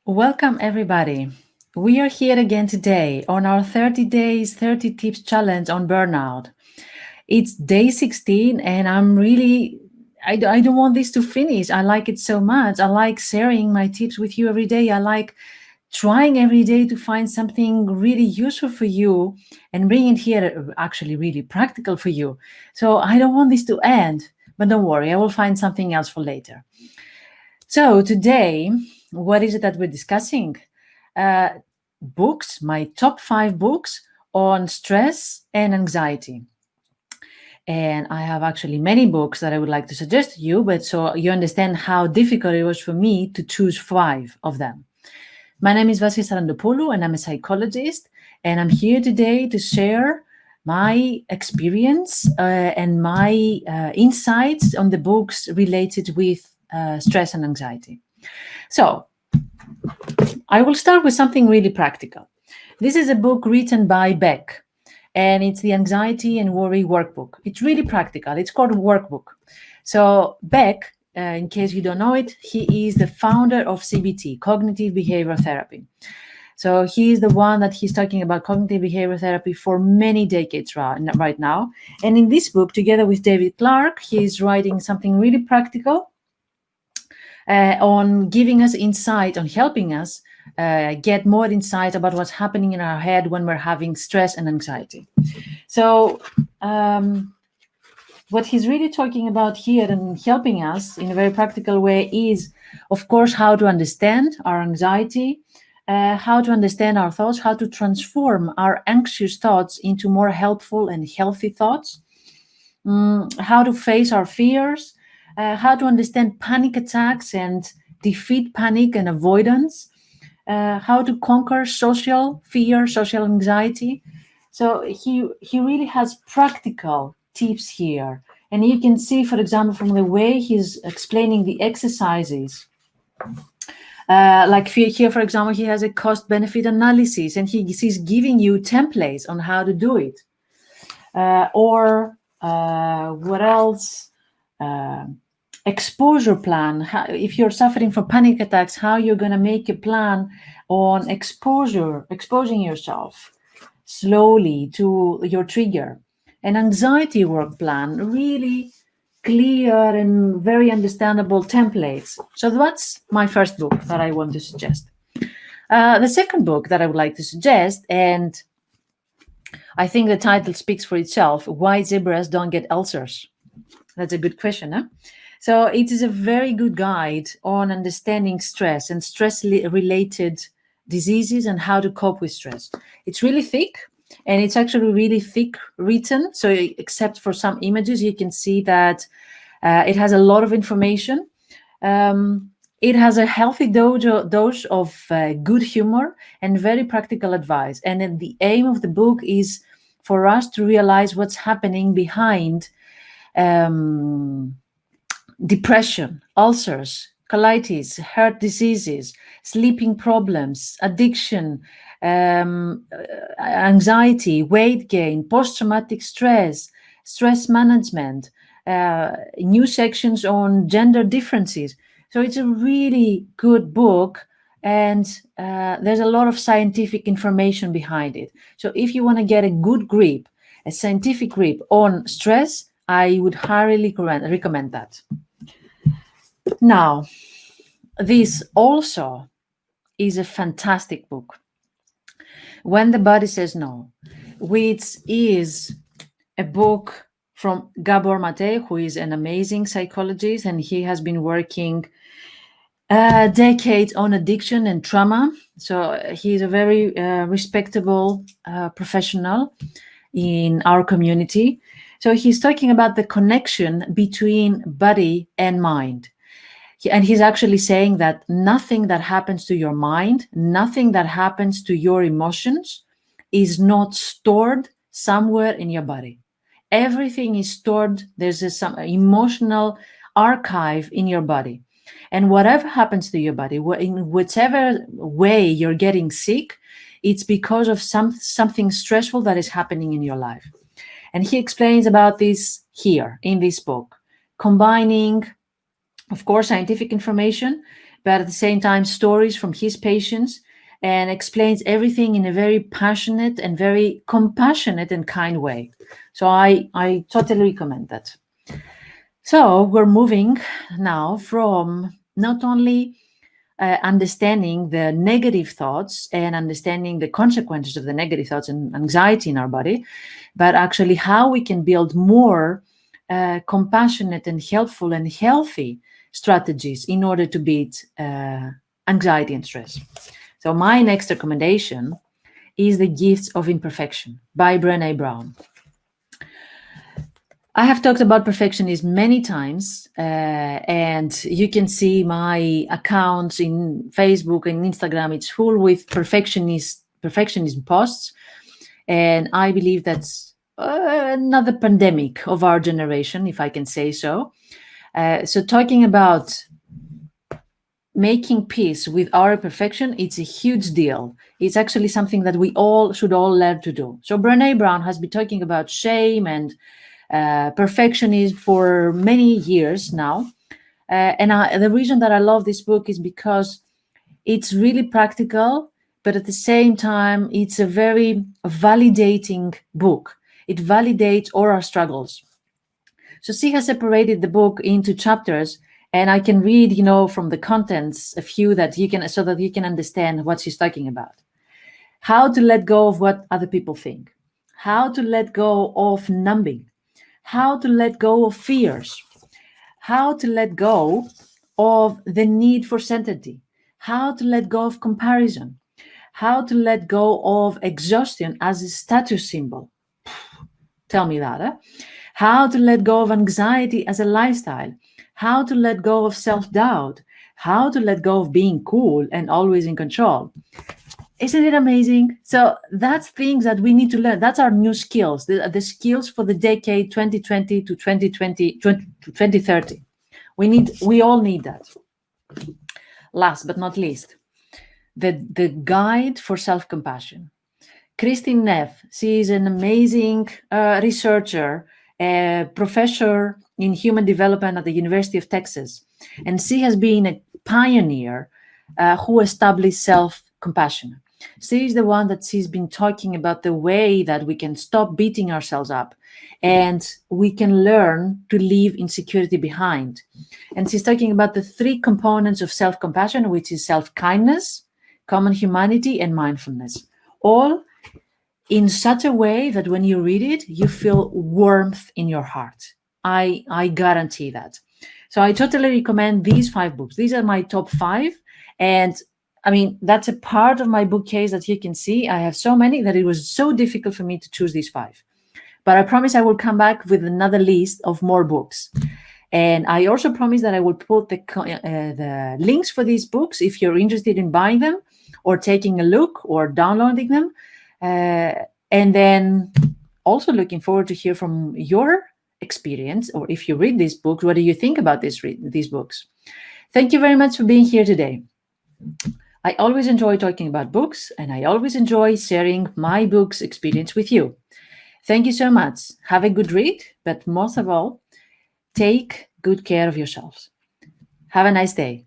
Welcome, everybody. We are here again today on our 30 days, 30 tips challenge on burnout. It's day 16, and I don't want this to finish. I like it so much. I like sharing my tips with you every day. I like trying every day to find something really useful for you and bring it here, actually, really practical for you. So I don't want this to end, but don't worry, I will find something else for later. So today, what is it that we're discussing? Uh, Books, my top 5 books on stress and anxiety. And I have actually many books that I would like to suggest to you, but so you understand how difficult it was for me to choose 5 of them. My name is Vasis Sarandopoulou, and I'm a psychologist, and I'm here today to share my experience and my insights on the books related with stress and anxiety. So, I will start with something really practical. This is a book written by Beck, and it's the Anxiety and Worry Workbook. It's really practical. It's called Workbook. So, Beck, in case you don't know it, he is the founder of CBT, Cognitive Behavioral Therapy. So, he is the one that he's talking about cognitive behavioral therapy for many decades right now. And in this book, together with David Clark, he is writing something really practical on giving us insight, on helping us get more insight about what's happening in our head when we're having stress and anxiety. So what he's really talking about here and helping us in a very practical way is, of course, how to understand our anxiety, how to understand our thoughts, how to transform our anxious thoughts into more helpful and healthy thoughts, how to face our fears, how to understand panic attacks and defeat panic and avoidance, how to conquer social fear, social anxiety. So he really has practical tips here. And you can see, for example, from the way he's explaining the exercises, like here, for example, he has a cost-benefit analysis, and he's giving you templates on how to do it. Or what else? Exposure plan. If you're suffering from panic attacks, how you're going to make a plan on exposing yourself slowly to your trigger. An anxiety work plan, really clear and very understandable templates. So that's my first book that I want to suggest. The second book that I would like to suggest, and I think the title speaks for itself, Why Zebras Don't Get Ulcers. That's a good question, huh? So it is a very good guide on understanding stress and stress-related diseases and how to cope with stress. It's really thick, and it's actually really thick written. So except for some images, you can see that it has a lot of information. It has a healthy dose of good humor and very practical advice. And then the aim of the book is for us to realize what's happening behind depression, ulcers, colitis, heart diseases, sleeping problems, addiction, anxiety, weight gain, post-traumatic stress, stress management, new sections on gender differences. So it's a really good book, and there's a lot of scientific information behind it. So if you want to get a good grip, a scientific grip on stress, I would highly recommend that. Now, this also is a fantastic book, When the Body Says No, which is a book from Gabor Mate, who is an amazing psychologist, and he has been working decades on addiction and trauma. So he's a very respectable professional in our community. So he's talking about the connection between body and mind. And he's actually saying that nothing that happens to your mind, nothing that happens to your emotions is not stored somewhere in your body. Everything is stored. There's some emotional archive in your body. And whatever happens to your body, in whichever way you're getting sick, it's because of something stressful that is happening in your life. And he explains about this here in this book, combining, of course, scientific information, but at the same time, stories from his patients, and explains everything in a very passionate and very compassionate and kind way. So I totally recommend that. So we're moving now from not only understanding the negative thoughts and understanding the consequences of the negative thoughts and anxiety in our body, but actually how we can build more compassionate and helpful and healthy strategies in order to beat anxiety and stress. So my next recommendation is The Gifts of Imperfection by Brené Brown. I have talked about perfectionism many times, and you can see my accounts in Facebook and Instagram. It's full with perfectionism posts, and I believe that's another pandemic of our generation, if I can say so. So talking about making peace with our perfection, it's a huge deal. It's actually something that we all should learn to do. So Brené Brown has been talking about shame and perfectionism for many years now. The reason that I love this book is because it's really practical, but at the same time, it's a very validating book. It validates all our struggles. So she has separated the book into chapters, and I can read, from the contents, a few so that you can understand what she's talking about. How to let go of what other people think. How to let go of numbing. How to let go of fears, how to let go of the need for certainty, how to let go of comparison, how to let go of exhaustion as a status symbol. Tell me that, huh? How to let go of anxiety as a lifestyle, how to let go of self-doubt, how to let go of being cool and always in control. Isn't it amazing? So that's things that we need to learn. That's our new skills, the skills for the decade 2020 to 2030. We all need that. Last but not least, the guide for self-compassion. Christine Neff, she is an amazing researcher, professor in human development at the University of Texas. And she has been a pioneer who established self-compassion. She's the one that she's been talking about the way that we can stop beating ourselves up and we can learn to leave insecurity behind. And she's talking about the 3 components of self-compassion, which is self-kindness, common humanity, and mindfulness. All in such a way that when you read it, you feel warmth in your heart. I guarantee that. So I totally recommend these 5 books. These are my top 5. And I mean, that's a part of my bookcase that you can see. I have so many that it was so difficult for me to choose these 5. But I promise I will come back with another list of more books. And I also promise that I will put the links for these books if you're interested in buying them or taking a look or downloading them. And then also looking forward to hear from your experience, or if you read these books, what do you think about these books? Thank you very much for being here today. I always enjoy talking about books, and I always enjoy sharing my books experience with you. Thank you so much. Have a good read, but most of all, take good care of yourselves. Have a nice day.